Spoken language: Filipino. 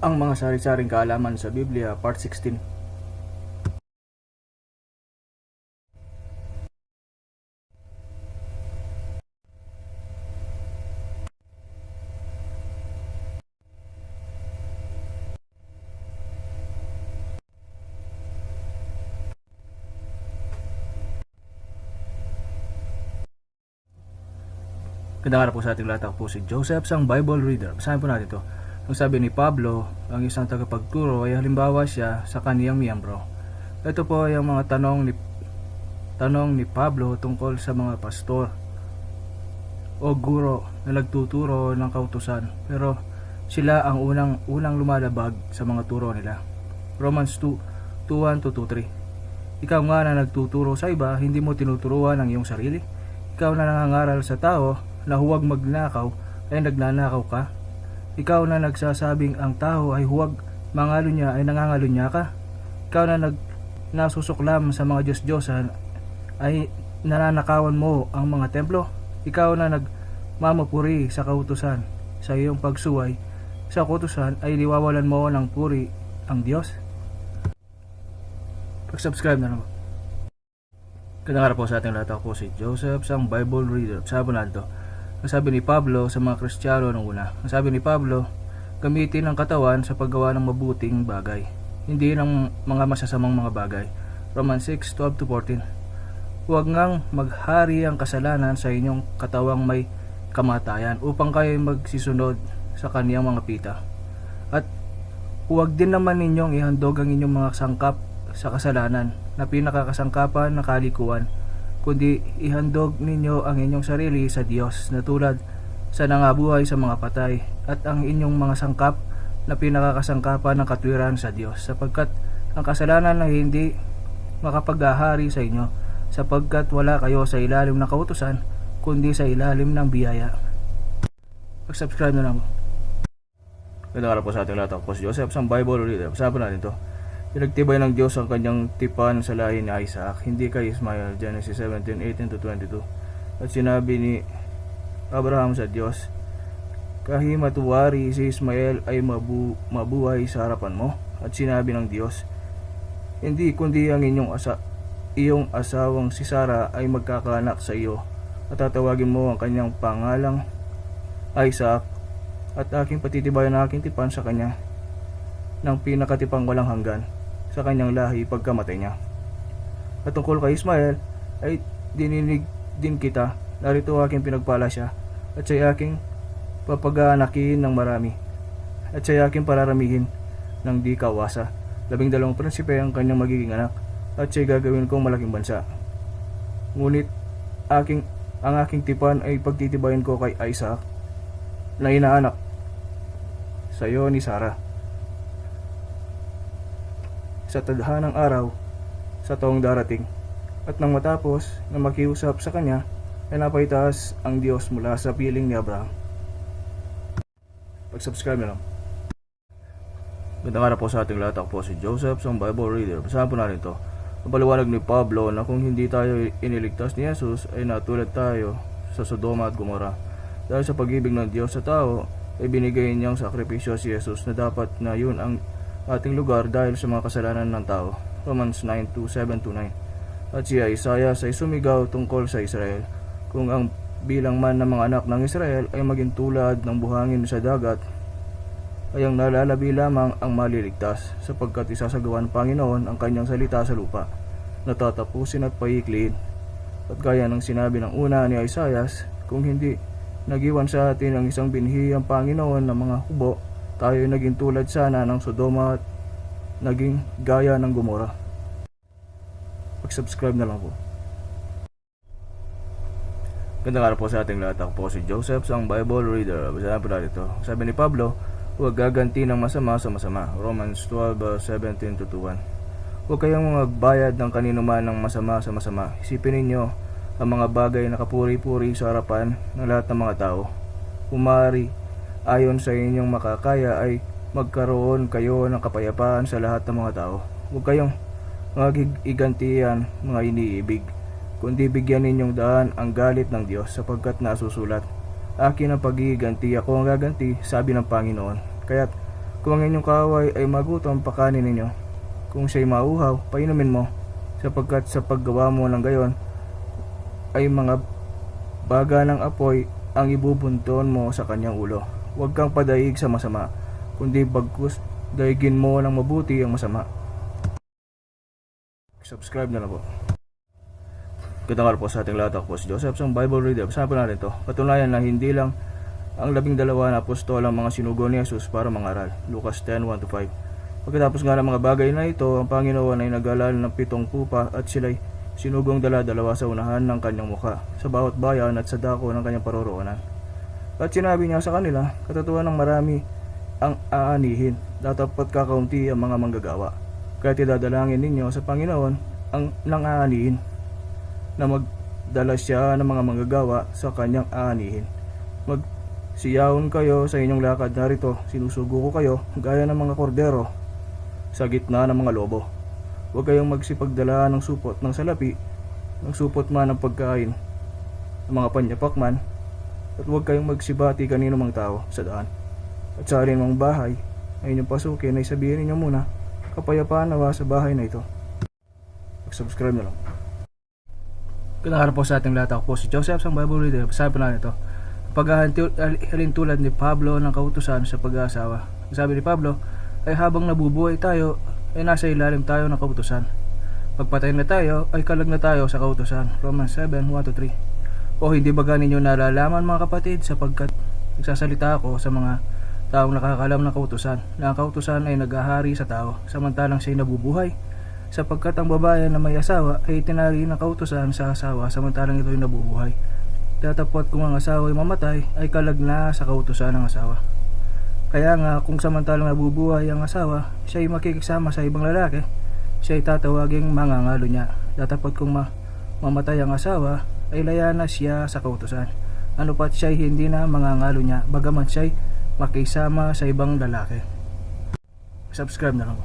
Ang mga sari-saring kaalaman sa Biblia, Part 16. Gandang araw po sa ating lahat. Ako po si Joseph, isang Bible reader. Basahin po natin ito. Ang sabi ni Pablo, ang isang tagapagturo ay halimbawa siya sa kaniyang miyembro. Ito po ay ang mga tanong ni Pablo tungkol sa mga pastor o guro na nagtuturo ng kautusan, pero sila ang unang lumalabag sa mga turo nila. Romans 2:1-2:3. Ikaw nga na nagtuturo sa iba, hindi mo tinuturuan ang iyong sarili? Ikaw na nangangaral sa tao na huwag magnakaw, ay nagnanakaw ka? Ikaw na nagsasabing ang tao ay huwag mangalunya, ay nangangalunya ka? Ikaw na nasusuklam sa mga Diyos-Diyosan, ay nananakawan mo ang mga templo? Ikaw na nagmamapuri sa kautusan, sa iyong pagsuway sa kautusan ay liwawalan mo ng puri ang Diyos? Pag-subscribe na naman. Gandang araw po sa ating lahat. Ako po si Joseph, isang Bible reader. Sabi na ito. Ang sabi ni Pablo sa mga Kristiyano nung una. Ang sabi ni Pablo, gamitin ang katawan sa paggawa ng mabuting bagay, hindi ng mga masasamang mga bagay. Romans 6:12-14. Huwag ngang maghari ang kasalanan sa inyong katawang may kamatayan upang kayo magsisunod sa kaniyang mga pita. At huwag din naman ninyong ihandog ang inyong mga sangkap sa kasalanan na pinakakasangkapan ng kalikuan, kundi ihandog ninyo ang inyong sarili sa Diyos na tulad sa nangabuhay sa mga patay, at ang inyong mga sangkap na pinakakasangkapan ng katwiran sa Diyos, sapagkat ang kasalanan ay hindi makapaghahari sa inyo, sapagkat wala kayo sa ilalim ng kautusan, kundi sa ilalim ng biyaya. Pag-subscribe na lang. Gandang araw po sa ating lahat. Ako po si Joseph, isang Bible reader. Basahin natin ito. Pinagtibay ng Diyos ang kanyang tipan sa lahi ni Isaac, hindi kay Ismael. Genesis 17:18-22. At sinabi ni Abraham sa Diyos, kahimatuwari si Ismael ay mabuhay sa harapan mo. At sinabi ng Diyos, hindi, kundi ang iyong asawang si Sarah ay magkakaanak sa iyo, at tatawagin mo ang kanyang pangalang Isaac, at aking patitibayan ang aking tipan sa kanya ng pinakatipang walang hanggan sa kanyang lahi pagkamatay niya. At tungkol kay Ismael ay dininig din kita, narito aking pinagpala siya, at siya'y aking papag-aanakin ng marami, at siya'y aking pararamihin ng di kawasa. 12 prinsipe ang kanyang magiging anak, at siya'y gagawin kong malaking bansa. Ngunit ang aking tipan ay pagtitibayin ko kay Isaac, na inaanak sa iyo ni Sarah, sa tadhanang araw sa taong darating. At nang matapos na makiusap sa kanya, ay napaitaas ang Diyos mula sa piling ni Abraham. Pag-subscribe na lang. Gandang araw po sa ating lahat. Ako po si Joseph, isang Bible reader. Basahin po natin ito. Ang paliwanag ni Pablo na kung hindi tayo iniligtas ni Jesus, ay natulad tayo sa Sodoma at Gomora. Dahil sa pag-ibig ng Diyos sa tao, ay binigay niyang sakripisyo si Jesus na dapat na yun ang ating lugar dahil sa mga kasalanan ng tao. Romans 9:7-9. At si Isaiah ay sumigaw tungkol sa Israel, kung ang bilang man ng mga anak ng Israel ay maging tulad ng buhangin sa dagat, ay ang nalalabi lamang ang maliligtas, sapagkat isasagawa ng Panginoon ang kanyang salita sa lupa, natatapusin at paikliin. At gaya ng sinabi ng una ni Isaiah, kung hindi nagiwan sa atin ang isang binhi ang Panginoon ng mga hubo, tayo ay naging tulad sana ng Sodoma at naging gaya ng Gomora. Pag-subscribe na lang po. Gandang araw po sa ating lahat. Ako po si Joseph, isang Bible reader. Basahin po natin ito. Sabi ni Pablo, huwag gaganti ng masama sa masama. Romans 12:17-21. Huwag kayong magbayad ng kanino man ng masama sa masama. Isipin ninyo ang mga bagay na kapuri-puri sa harapan ng lahat ng mga tao. Umari, ayon sa inyong makakaya, ay magkaroon kayo ng kapayapaan sa lahat ng mga tao. Huwag kayong magigantihan mga iniibig, kundi bigyan ninyong daan ang galit ng Diyos, sapagkat nasusulat, akin ang paghihiganti, ako ang gaganti, sabi ng Panginoon. Kaya't Kung ang inyong kaaway ay magutom, pakanin ninyo. Kung siya'y mauhaw, painumin mo, sapagkat sa paggawa mo ng gayon, ay mga baga ng apoy ang ibubunton mo sa kanyang ulo. Huwag kang padaig sa masama, kundi bagkus daigin mo ng mabuti ang masama. Subscribe na lang po. Gandang araw po sa ating lahat. Ako po si Joseph, isang Bible reader. Pag-usapan natin ito. Patunayan na hindi lang ang 12 na apostol ang mga sinugo ni Jesus para mangaral. Lucas 10:1-5. Pagkatapos nga ng mga bagay na ito, ang Panginoon ay nag-alala ng 7 pupa at sila'y sinugong dala-dalawa sa unahan ng kanyang mukha, sa bawat bayan at sa dako ng kanyang paroroonan. At sinabi niya sa kanila, katatuan ng marami ang aanihin, datapat kakaunti ang mga manggagawa. Kaya idadalangin ninyo sa Panginoon ang nang aanihin, na magdala siya ng mga manggagawa sa kanyang aanihin. Magsiyahon kayo sa inyong lakad, narito sinusugo ko kayo gaya ng mga kordero sa gitna ng mga lobo. Huwag kayong magsipagdala ng supot ng salapi, ng supot man ng pagkain, ng mga panyapak man, at huwag kayong magsibati kanino mang tao sa daan. At sa alin mang bahay na inyong pasukin ay sabihin ninyo muna, kapayapaan nawa sa bahay na ito. Mag-subscribe na lang. Gandang araw po sa ating lahat. Ako po si Joseph, isang Bible reader. Pag-usapan natin ito. Paghahalintulad ni Pablo ng kautusan sa pag-aasawa. Sabi ni Pablo, ay habang nabubuhay tayo, ay nasa ilalim tayo ng kautusan. Pagpatay na tayo, ay kalag na tayo sa kautusan. Romans 7:1-3. O hindi ba ninyo nalalaman mga kapatid, sapagkat nagsasalita ako sa mga taong nakakalam ng kautusan, na ang kautusan ay naghahari sa tao, samantalang siya'y nabubuhay. Sapagkat ang babae na may asawa ay itinari ng kautusan sa asawa, samantalang ito'y nabubuhay. Datapot kung ang asawa ay mamatay, ay kalag na sa kautusan ng asawa. Kaya nga kung samantalang nabubuhay ang asawa, siya'y makikisama sa ibang lalaki, siya'y tatawaging mangangalo niya. Datapot kung mamatay ang asawa, ay laya na siya sa kautusan. Ano pat siya'y hindi na mangangalo niya, bagaman siya'y makisama sa ibang lalaki. Subscribe na lang.